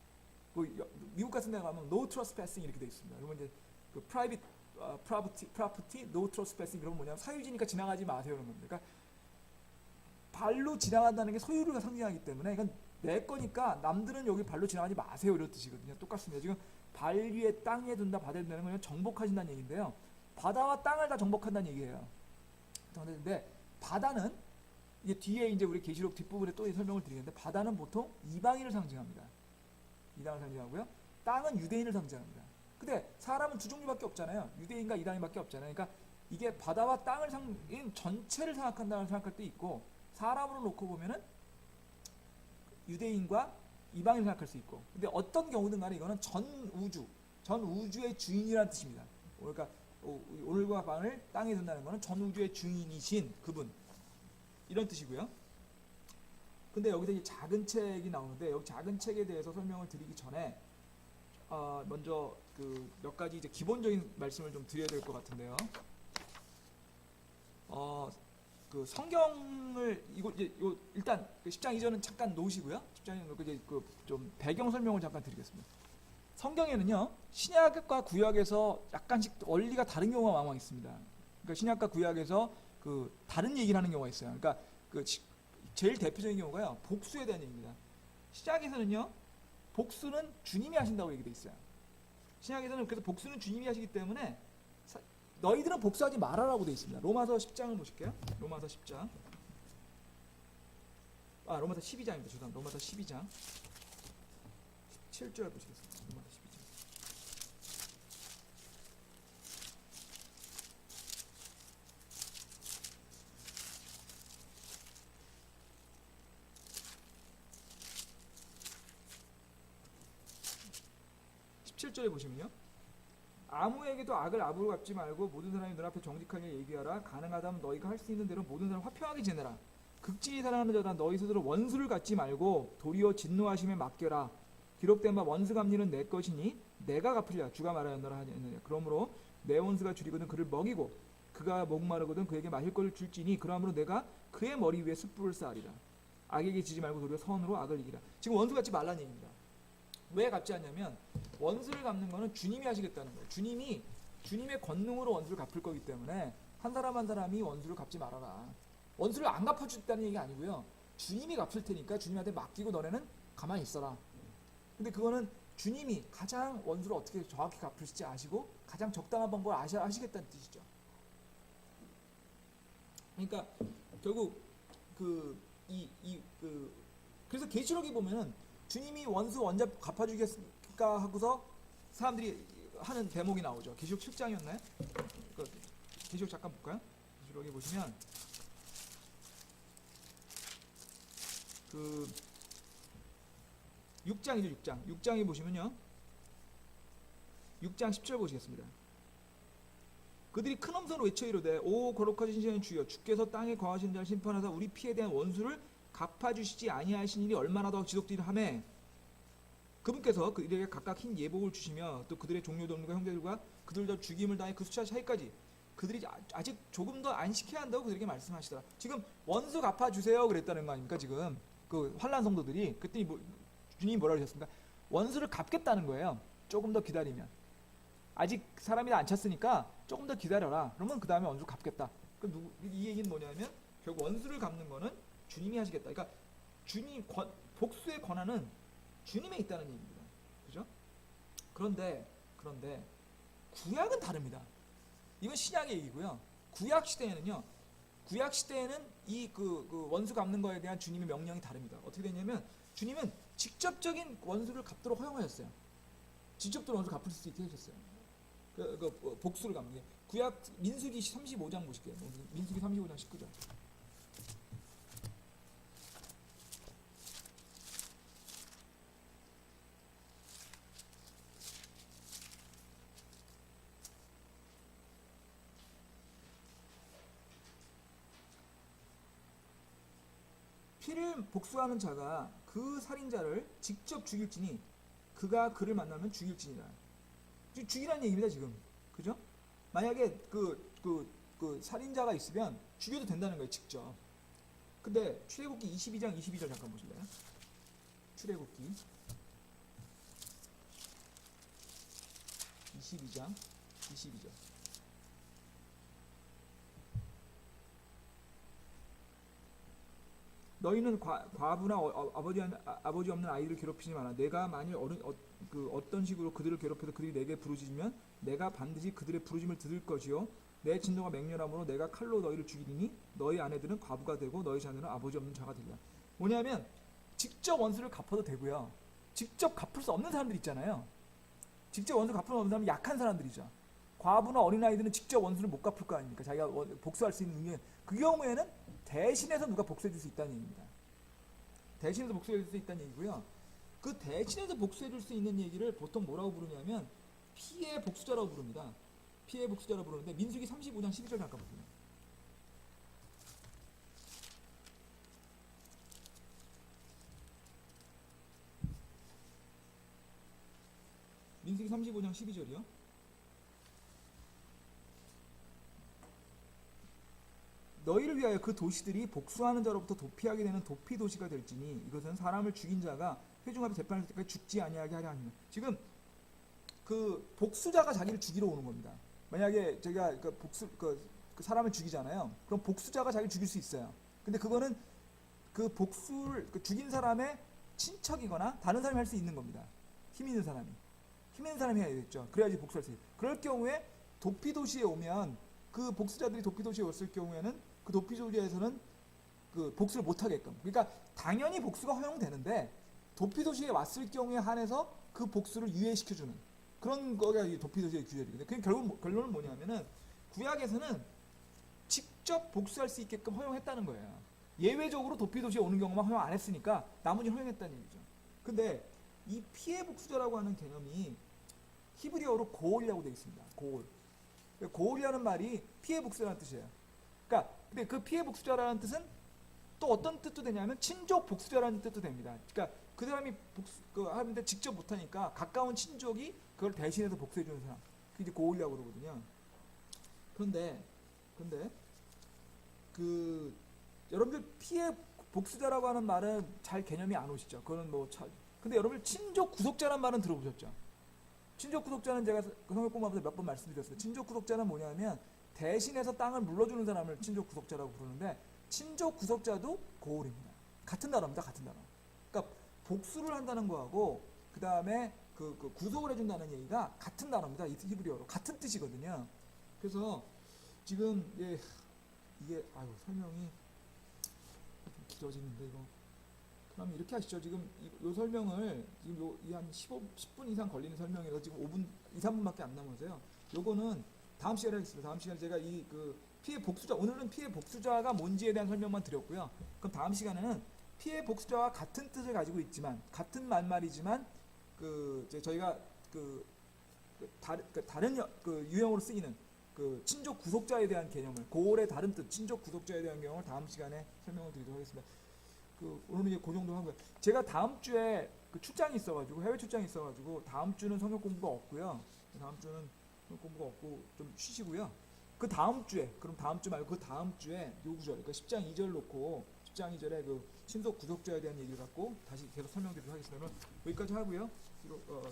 미국 같은 데 가면 no trespassing 이렇게 돼 있습니다. 그러면 이제 그 private property no trespassing, 그러면 뭐냐면 사유지니까 지나가지 마세요 이런 겁니다. 그러니까 발로 지나간다는 게 소유를 상징하기 때문에 이건 내 거니까 남들은 여기 발로 지나가지 마세요 이런 뜻이거든요. 똑같습니다. 지금 발 위에 땅 위에 둔다 바다에 둔다는 건 정복하신다는 얘기인데요. 바다와 땅을 다 정복한다는 얘기예요. 근데 바다는 이제 뒤에 이제 우리 계시록 뒷부분에 또 설명을 드리는데, 바다는 보통 이방인을 상징합니다. 이방인을 상징하고요. 땅은 유대인을 상징합니다. 근데 사람은 두 종류밖에 없잖아요. 유대인과 이방인밖에 없잖아요. 그러니까 이게 바다와 땅을 전체를 생각한다는 생각할 때 있고, 사람으로 놓고 보면은 유대인과 이방인을 생각할 수 있고, 근데 어떤 경우든 간에 이거는 전 우주의 주인이라는 뜻입니다. 그러니까 오늘과 밤을 땅에 둔다는 것은 전 우주의 주인이신 그분, 이런 뜻이고요. 근데 여기서 이 작은 책이 나오는데, 여기 작은 책에 대해서 설명을 드리기 전에 먼저 그 몇 가지 이제 기본적인 말씀을 좀 드려야 될 것 같은데요. 그 성경을 일단 그 10장 이전은 잠깐 놓으시고요. 10장에 놓고 이제 그 좀 배경 설명을 잠깐 드리겠습니다. 성경에는요, 신약과 구약에서 약간씩 원리가 다른 경우가 많이 있습니다. 그러니까 신약과 구약에서 그 다른 얘기를 하는 경우가 있어요. 그러니까 그 제일 대표적인 경우가요, 복수에 대한 얘기입니다. 신약에서는요, 복수는 주님이 하신다고 얘기돼 있어요. 신약에서는 그래서 복수는 주님이 하시기 때문에 너희들은 복수하지 말아라고 돼 있습니다. 로마서 10장을 보실게요. 로마서 10장. 로마서 12장입니다. 죄송합니다. 로마서 12장 17절 보시겠습니다. 로마서 12장. (17절에) 보시면요, 아무에게도 악을 악으로 갚지 말고 모든 사람이 눈앞에 정직하게 얘기하라. 가능하다면 너희가 할 수 있는 대로 모든 사람 화평하게 지내라. 극진히 사랑하는 자다 너희 스스로 원수를 갖지 말고 도리어 진노하심에 맡겨라. 기록된 바 원수 갚리는 내 것이니 내가 갚으리라. 주가 말하였노라 하느니라. 그러므로 내 원수가 줄이거든 그를 먹이고 그가 목마르거든 그에게 마실 것을 줄지니 그러므로 내가 그의 머리 위에 숯불을 쌓으리라. 악에게 지지 말고 도리어 선으로 악을 이기라. 지금 원수 갚지 말라는 얘기입니다. 왜 갚지 않냐면 원수를 갚는 거는 주님이 하시겠다는 거예요. 주님의 권능으로 원수를 갚을 거기 때문에 한 사람 한 사람이 원수를 갚지 말아라. 원수를 안 갚아주겠다는 얘기 아니고요. 주님이 갚을 테니까 주님한테 맡기고 너네는 가만히 있어라. 근데 그거는 주님이 가장 원수를 어떻게 정확히 갚을지 아시고 가장 적당한 방법을 아시겠다는 뜻이죠. 그러니까 결국 그래서 계시록에 보면은 주님이 원수 언제 갚아주겠을까 하고서 사람들이 하는 대목이 나오죠. 계시록 7장이었나요? 계시록 잠깐 볼까요? 계시록에 보시면 그 6장이죠. 6장에 보시면요, 6장 10절 보시겠습니다. 그들이 큰 음성으로 외쳐 이르되 오 거룩하신 신의 주여 주께서 땅에 거하시는 자를 심판하사 우리 피에 대한 원수를 갚아주시지 아니하신 일이 얼마나 더 지속되리라 하매 그분께서 그들에게 각각 흰 예복을 주시며 또 그들의 종료들과 형제들과 그들도 죽임을 당해 그 숫자 차이까지 그들이 아직 조금 더 안식해야 한다고 그들에게 말씀하시더라. 지금 원수 갚아주세요 그랬다는 거 아닙니까? 지금 그 환난 성도들이 그랬더니 주님이 뭐라 그러셨습니까? 원수를 갚겠다는 거예요. 조금 더 기다리면. 아직 사람이 안 찼으니까 조금 더 기다려라. 그러면 그 다음에 원수 갚겠다. 그럼 이 얘기는 뭐냐면 결국 원수를 갚는 거는 주님이 하시겠다. 그러니까 복수의 권한은 주님에 있다는 얘기입니다. 그죠? 그런데 구약은 다릅니다. 이건 신약의 얘기고요. 구약 시대에는 이 원수 갚는 거에 대한 주님의 명령이 다릅니다. 어떻게 되냐면 주님은 직접적인 원수를 갚도록 허용하셨어요. 직접적으로 원수 갚을 수 있게 해주셨어요. 복수를 갚는 게. 구약 민수기 35장 보실게요. 민수기 35장 19절. 피를 복수하는 자가 그 살인자를 직접 죽일지니 그가 그를 만나면 죽일지니라. 죽이라는 얘기입니다 지금. 그죠? 만약에 그 살인자가 있으면 죽여도 된다는 거예요 직접. 근데 출애굽기 22장 22절 잠깐 보실래요? 출애굽기 22장 22절. 너희는 과부나 아버지 없는 아이들을 괴롭히지 마라. 내가 만일 어떤 식으로 그들을 괴롭혀서 그들이 내게 부르짖으면 내가 반드시 그들의 부르짖음을 들을 것이요 내 진노가 맹렬함으로 내가 칼로 너희를 죽이리니 너희 아내들은 과부가 되고 너희 자녀는 아버지 없는 자가 되리라. 뭐냐면 직접 원수를 갚아도 되고요. 직접 갚을 수 없는 사람들 있잖아요. 직접 원수 갚을 수 없는 사람은 약한 사람들이죠. 과부나 어린아이들은 직접 원수를 못 갚을 거 아닙니까? 자기가 복수할 수 있는 능력이. 그 경우에는 대신해서 누가 복수해 줄 수 있다는 얘기입니다. 대신해서 복수해 줄 수 있다는 얘기고요. 그 대신해서 복수해 줄 수 있는 얘기를 보통 뭐라고 부르냐면 피해 복수자라고 부릅니다. 피해 복수자라고 부르는데 민수기 35장 12절 잠깐 보세요. 민수기 35장 12절이요. 너희를 위하여 그 도시들이 복수하는 자로부터 도피하게 되는 도피 도시가 될지니 이것은 사람을 죽인 자가 회중 앞에 재판할 때까지 죽지 아니하게 하려 하니라. 지금 그 복수자가 자기를 죽이러 오는 겁니다. 만약에 저희가 그 사람을 죽이잖아요. 그럼 복수자가 자기를 죽일 수 있어요. 근데 그거는 그 복수를 죽인 사람의 친척이거나 다른 사람이 할 수 있는 겁니다. 힘 있는 사람이 해야겠죠. 그래야지 복수할 수 있어요. 그럴 경우에 도피 도시에 오면 그 복수자들이 도피 도시에 왔을 경우에는 그 도피 도시에서는 그 복수를 못 하게끔. 그러니까 당연히 복수가 허용되는데 도피 도시에 왔을 경우에 한해서 그 복수를 유예시켜주는 그런 거가 이 도피 도시의 규율이거든요. 그 결론은 뭐냐면은 구약에서는 직접 복수할 수 있게끔 허용했다는 거예요. 예외적으로 도피 도시에 오는 경우만 허용 안 했으니까 나머지 허용했다는 얘기죠. 근데 이 피해 복수자라고 하는 개념이 히브리어로 고올이라고 되어 있습니다. 고올이라는 말이 피해 복수라는 뜻이에요. 그러니까 근데 그 피해 복수자라는 뜻은 또 어떤 뜻도 되냐면 친족 복수자라는 뜻도 됩니다. 그러니까 그 사람이 하는데 직접 못하니까 가까운 친족이 그걸 대신해서 복수해주는 사람. 그게 이제 고올이라고 그러거든요. 그런데 여러분들 피해 복수자라고 하는 말은 잘 개념이 안 오시죠. 그거는 근데 여러분 친족 구속자라는 말은 들어보셨죠? 친족 구속자는 제가 성경 공부하면서 몇 번 말씀드렸어요. 친족 구속자는 뭐냐면 대신해서 땅을 물러주는 사람을 친족 구속자라고 부르는데 친족 구속자도 고올입니다. 같은 단어입니다. 같은 단어. 그러니까 복수를 한다는 거하고 그 다음에 그 구속을 해준다는 얘기가 같은 단어입니다. 히브리어로 같은 뜻이거든요. 그래서 지금 이게 설명이 좀 길어지는데 이거. 그럼 이렇게 하시죠. 지금 이 설명을 지금 한 10분 이상 걸리는 설명이라서 지금 5분, 2, 3분밖에 안 남아서요. 요거는 다음 시간에 하겠습니다. 다음 시간에 제가 피해 복수자, 오늘은 피해 복수자가 뭔지에 대한 설명만 드렸고요. 그럼 다음 시간에는 피해 복수자와 같은 뜻을 가지고 있지만, 같은 말이지만, 저희가 다른 유형으로 쓰이는 그 친족 구속자에 대한 개념을 고올의 다른 뜻 친족 구속자에 대한 개념을 다음 시간에 설명을 드리도록 하겠습니다. 그 오늘은 이제 그 정도 하고요. 제가 다음 주에 그 출장이 있어가지고 해외 출장이 있어가지고 다음 주는 성경 공부가 없고요. 다음 주는 성경 공부가 없고 좀 쉬시고요. 그 다음 주에 그럼 다음 주 말고 그 다음 주에 요 구절 그러니까 10장 2절 놓고 10장 2절에 그 친족 구속자에 대한 얘기를 갖고 다시 계속 설명드리도록 하겠습니다. 그러면 여기까지 하고요.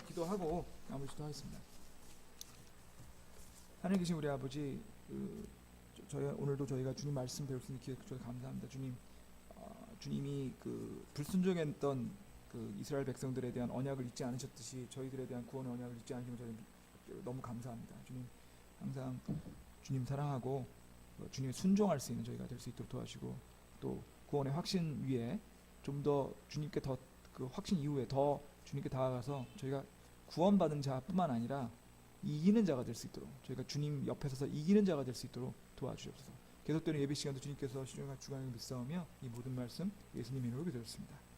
기도하고 마무리도 하겠습니다. 하늘에 계신 우리 아버지, 저희 오늘도 저희가 주님 말씀 배울 수 있는 기회 저희 감사합니다. 주님, 주님이 그 불순종했던 그 이스라엘 백성들에 대한 언약을 잊지 않으셨듯이 저희들에 대한 구원의 언약을 잊지 않으시면 저희 너무 감사합니다. 주님 항상 주님 사랑하고 주님의 순종할 수 있는 저희가 될 수 있도록 도와주시고 또 구원의 확신 위에 좀 더 주님께 더 그 확신 이후에 더 주님께 다가가서 저희가 구원받은 자뿐만 아니라 이기는 자가 될 수 있도록 저희가 주님 옆에 서서 이기는 자가 될 수 있도록 도와주옵소서. 계속되는 예배 시간도 주님께서 시종과 주관을 믿사오며 이 모든 말씀 예수님 이름으로 기도했습니다.